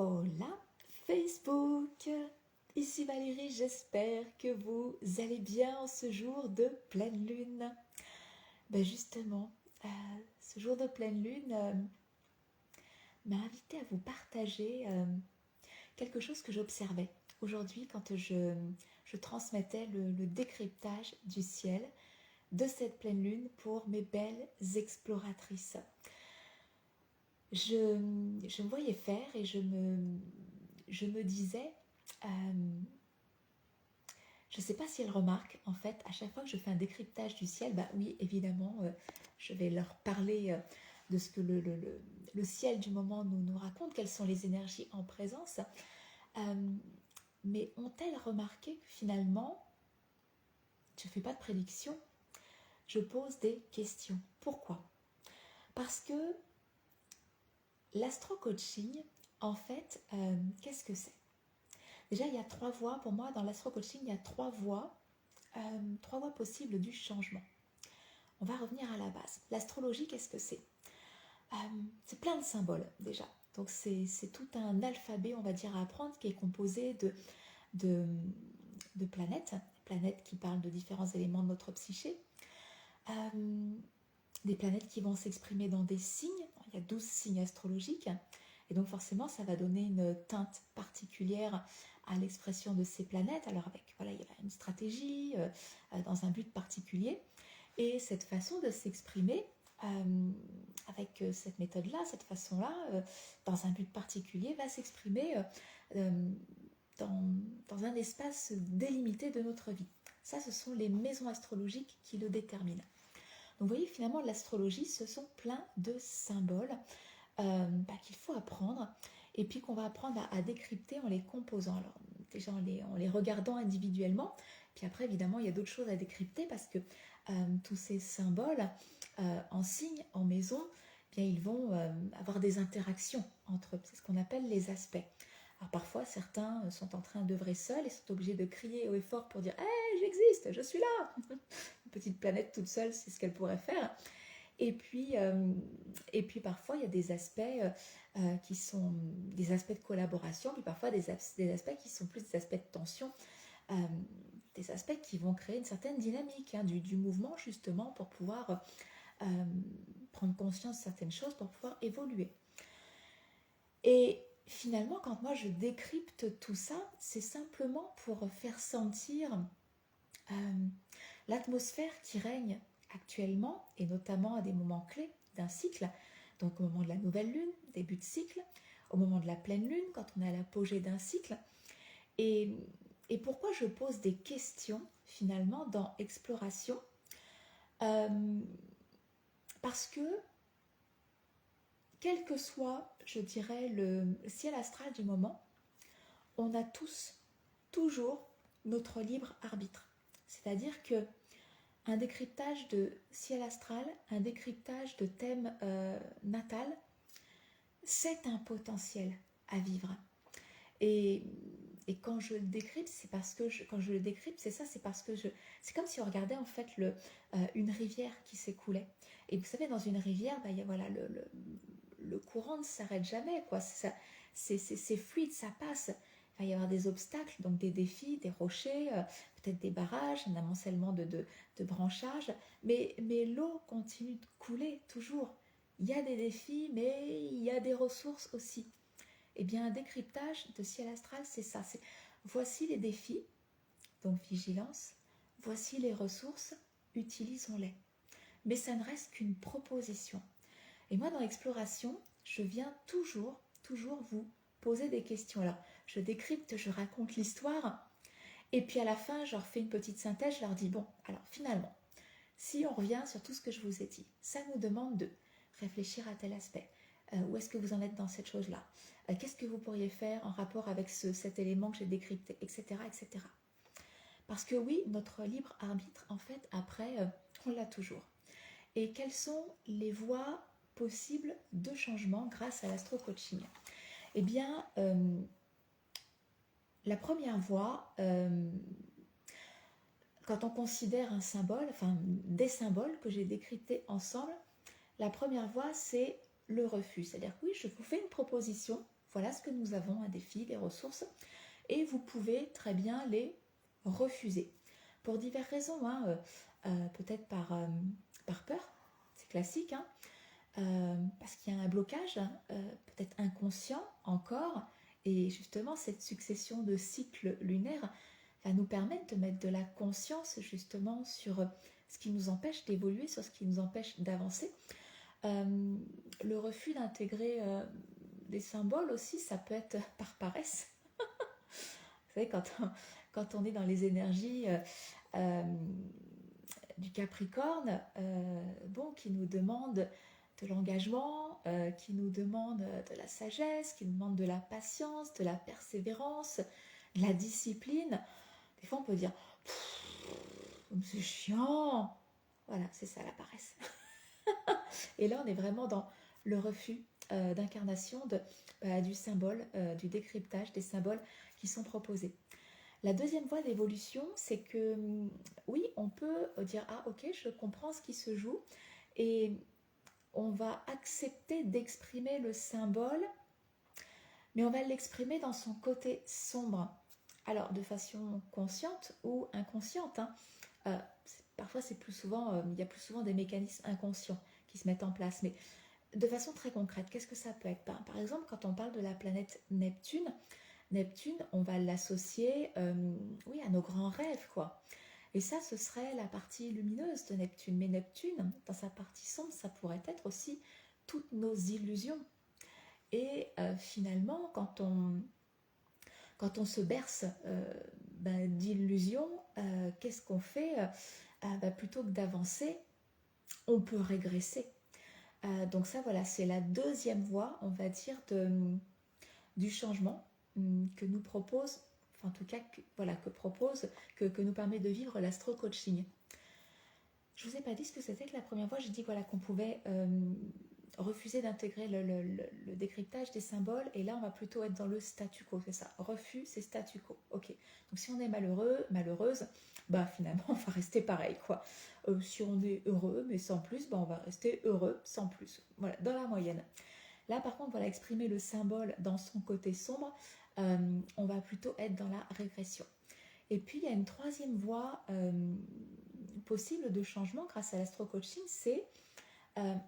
Hola Facebook, ici Valérie, j'espère que vous allez bien en ce jour de pleine lune. Ben justement, ce jour de pleine lune m'a invité à vous partager quelque chose que j'observais aujourd'hui quand je transmettais le décryptage du ciel de cette pleine lune pour mes belles exploratrices. Je me voyais faire et je me disais, je ne sais pas si elles remarquent, en fait, à chaque fois que je fais un décryptage du ciel, bah oui, évidemment, je vais leur parler de ce que le ciel du moment nous raconte, quelles sont les énergies en présence. Mais ont-elles remarqué que finalement, je ne fais pas de prédiction, je pose des questions. Pourquoi ? Parce que l'astro-coaching, en fait, qu'est-ce que c'est ? Déjà, il y a 3 voies, pour moi, dans l'astro-coaching, il y a 3 voies possibles du changement. On va revenir à la base. L'astrologie, qu'est-ce que c'est ? C'est plein de symboles, déjà. Donc, c'est tout un alphabet, on va dire, à apprendre, qui est composé de planètes qui parlent de différents éléments de notre psyché, des planètes qui vont s'exprimer dans des signes. Il y a 12 signes astrologiques, et donc forcément, ça va donner une teinte particulière à l'expression de ces planètes. Alors il y a une stratégie dans un but particulier, et cette façon de s'exprimer avec cette méthode-là, cette façon-là, dans un but particulier, va s'exprimer dans un espace délimité de notre vie. Ça, ce sont les maisons astrologiques qui le déterminent. Donc vous voyez, finalement, l'astrologie, ce sont plein de symboles qu'il faut apprendre, et puis qu'on va apprendre à décrypter en les composant. Alors déjà en les regardant individuellement, puis après évidemment il y a d'autres choses à décrypter, parce que tous ces symboles en signes, en maison, bien ils vont avoir des interactions entre eux. C'est ce qu'on appelle les aspects. Alors parfois certains sont en train d'œuvrer seuls et sont obligés de crier haut et fort pour dire « Hey, j'existe, je suis là !» Une petite planète toute seule, c'est ce qu'elle pourrait faire. Et puis parfois, il y a des aspects qui sont des aspects de collaboration, puis parfois des aspects qui sont plus des aspects de tension, des aspects qui vont créer une certaine dynamique du mouvement, justement, pour pouvoir prendre conscience de certaines choses, pour pouvoir évoluer. Et finalement, quand moi je décrypte tout ça, c'est simplement pour faire sentir l'atmosphère qui règne actuellement, et notamment à des moments clés d'un cycle, donc au moment de la nouvelle lune, début de cycle, au moment de la pleine lune, quand on est à l'apogée d'un cycle. Et pourquoi je pose des questions, finalement, dans Exploration ? Parce que, quel que soit, je dirais, le ciel astral du moment, on a tous, toujours, notre libre arbitre. C'est-à-dire que un décryptage de ciel astral, un décryptage de thème natal, c'est un potentiel à vivre. Et quand je le décrypte, c'est parce que c'est comme si on regardait en fait une rivière qui s'écoulait. Et vous savez, dans une rivière, le courant ne s'arrête jamais, quoi. C'est fluide, ça passe. Il va y avoir des obstacles, donc des défis, des rochers, peut-être des barrages, un amoncellement de branchages, mais l'eau continue de couler toujours. Il y a des défis, mais il y a des ressources aussi. Eh bien, un décryptage de ciel astral, c'est ça. Voici les défis, donc vigilance. Voici les ressources, utilisons-les. Mais ça ne reste qu'une proposition. Et moi, dans l'exploration, je viens toujours vous poser des questions. Alors, je décrypte, je raconte l'histoire, et puis à la fin, je leur fais une petite synthèse, je leur dis, bon, alors finalement, si on revient sur tout ce que je vous ai dit, ça nous demande de réfléchir à tel aspect. Où est-ce que vous en êtes dans cette chose-là ? Qu'est-ce que vous pourriez faire en rapport avec cet élément que j'ai décrypté, etc., etc. Parce que oui, notre libre arbitre, en fait, après, on l'a toujours. Et quelles sont les voies possibles de changement grâce à l'astro-coaching ? Eh bien, la première voie, quand on considère un symbole, enfin des symboles que j'ai décryptés ensemble, la première voie, c'est le refus. C'est-à-dire que oui, je vous fais une proposition, voilà ce que nous avons, un défi, des ressources, et vous pouvez très bien les refuser. Pour diverses raisons, hein, peut-être par peur, c'est classique, hein, parce qu'il y a un blocage, peut-être inconscient encore, et justement cette succession de cycles lunaires va nous permettre de mettre de la conscience justement sur ce qui nous empêche d'évoluer, sur ce qui nous empêche d'avancer. Le refus d'intégrer des symboles aussi, ça peut être par paresse. Vous savez, quand on est dans les énergies du Capricorne, qui nous demande de l'engagement, qui nous demande de la sagesse, qui nous demande de la patience, de la persévérance, de la discipline. Des fois, on peut dire c'est chiant. Voilà, c'est ça la paresse. Et là, on est vraiment dans le refus d'incarnation du symbole, du décryptage des symboles qui sont proposés. La deuxième voie d'évolution, c'est que oui, on peut dire ah ok, je comprends ce qui se joue et on va accepter d'exprimer le symbole, mais on va l'exprimer dans son côté sombre. Alors de façon consciente ou inconsciente. Hein. Parfois, c'est plus souvent, il y a plus souvent des mécanismes inconscients qui se mettent en place, mais de façon très concrète, qu'est-ce que ça peut être? Par exemple, quand on parle de la planète Neptune, on va l'associer à nos grands rêves, quoi. Et ça, ce serait la partie lumineuse de Neptune. Mais Neptune, dans sa partie sombre, ça pourrait être aussi toutes nos illusions. Et finalement, quand on se berce d'illusions, qu'est-ce qu'on fait? Plutôt que d'avancer, on peut régresser. Donc ça, voilà, c'est la deuxième voie, on va dire, du changement que nous propose, enfin en tout cas, que nous permet de vivre l'astro-coaching. Je ne vous ai pas dit ce que c'était que la première fois, j'ai dit voilà, qu'on pouvait refuser d'intégrer le décryptage des symboles, et là on va plutôt être dans le statu quo, c'est ça, refus c'est statu quo, ok. Donc si on est malheureux, malheureuse, finalement on va rester pareil, quoi. Si on est heureux mais sans plus, on va rester heureux sans plus, voilà, dans la moyenne. Là par contre, voilà, exprimer le symbole dans son côté sombre, on va plutôt être dans la régression. Et puis il y a une troisième voie possible de changement grâce à l'astro-coaching, c'est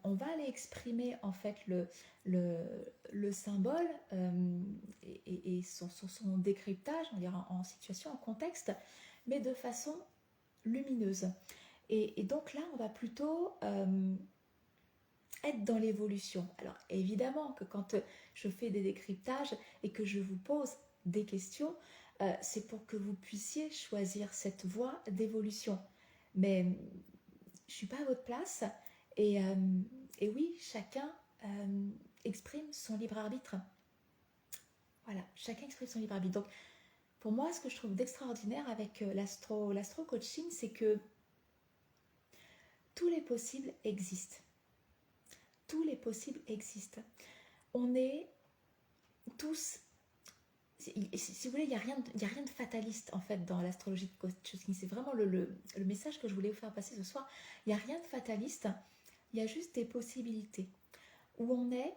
on va aller exprimer en fait le symbole et son décryptage, on dirait en situation, en contexte, mais de façon lumineuse. Et donc là, on va plutôt être dans l'évolution. Alors évidemment que quand je fais des décryptages et que je vous pose des questions, c'est pour que vous puissiez choisir cette voie d'évolution. Mais je ne suis pas à votre place et oui, chacun exprime son libre arbitre. Voilà, chacun exprime son libre arbitre. Donc pour moi, ce que je trouve d'extraordinaire avec l'astro-coaching, c'est que tous les possibles existent. Tous les possibles existent. On est tous, si vous voulez, il n'y a rien de fataliste en fait dans l'astrologie de coaching. C'est vraiment le message que je voulais vous faire passer ce soir. Il n'y a rien de fataliste, il y a juste des possibilités où on est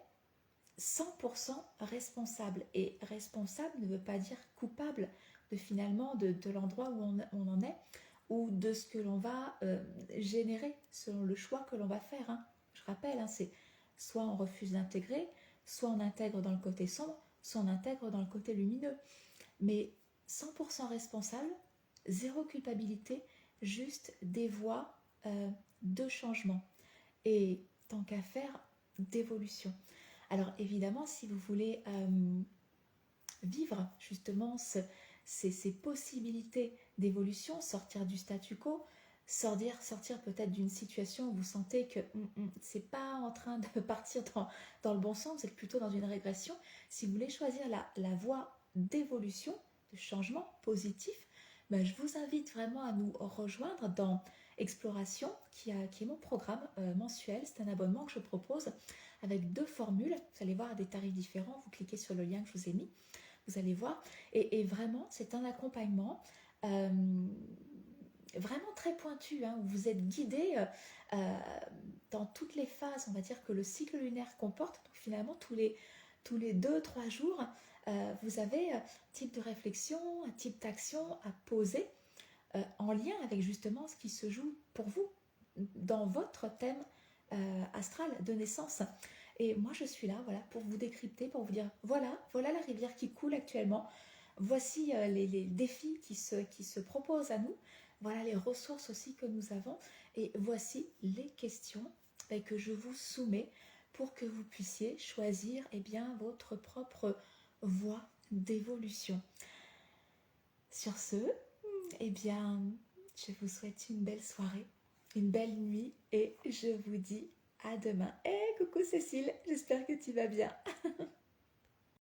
100% responsable. Et responsable ne veut pas dire coupable de l'endroit où on en est ou de ce que l'on va générer selon le choix que l'on va faire. Hein. Je rappelle, c'est soit on refuse d'intégrer, soit on intègre dans le côté sombre, soit on intègre dans le côté lumineux. Mais 100% responsable, zéro culpabilité, juste des voies de changement. Et tant qu'à faire, d'évolution. Alors évidemment, si vous voulez vivre justement ces possibilités d'évolution, sortir du statu quo, sortir peut-être d'une situation où vous sentez que c'est pas en train de partir dans le bon sens, vous êtes plutôt dans une régression. Si vous voulez choisir la voie d'évolution, de changement positif, je vous invite vraiment à nous rejoindre dans Exploration, qui est mon programme mensuel. C'est un abonnement que je propose avec 2 formules. Vous allez voir à des tarifs différents. Vous cliquez sur le lien que je vous ai mis. Vous allez voir. Et vraiment, c'est un accompagnement vraiment très pointu, où vous êtes guidé dans toutes les phases, on va dire, que le cycle lunaire comporte. Donc finalement, tous tous les 2-3 jours, vous avez un type de réflexion, un type d'action à poser en lien avec justement ce qui se joue pour vous dans votre thème astral de naissance. Et moi je suis là voilà, pour vous décrypter, pour vous dire voilà la rivière qui coule actuellement, voici les défis qui se proposent à nous, voilà les ressources aussi que nous avons, et voici les questions que je vous soumets pour que vous puissiez choisir votre propre voie d'évolution. Sur ce, je vous souhaite une belle soirée, une belle nuit, et je vous dis à demain. Coucou Cécile, j'espère que tu vas bien.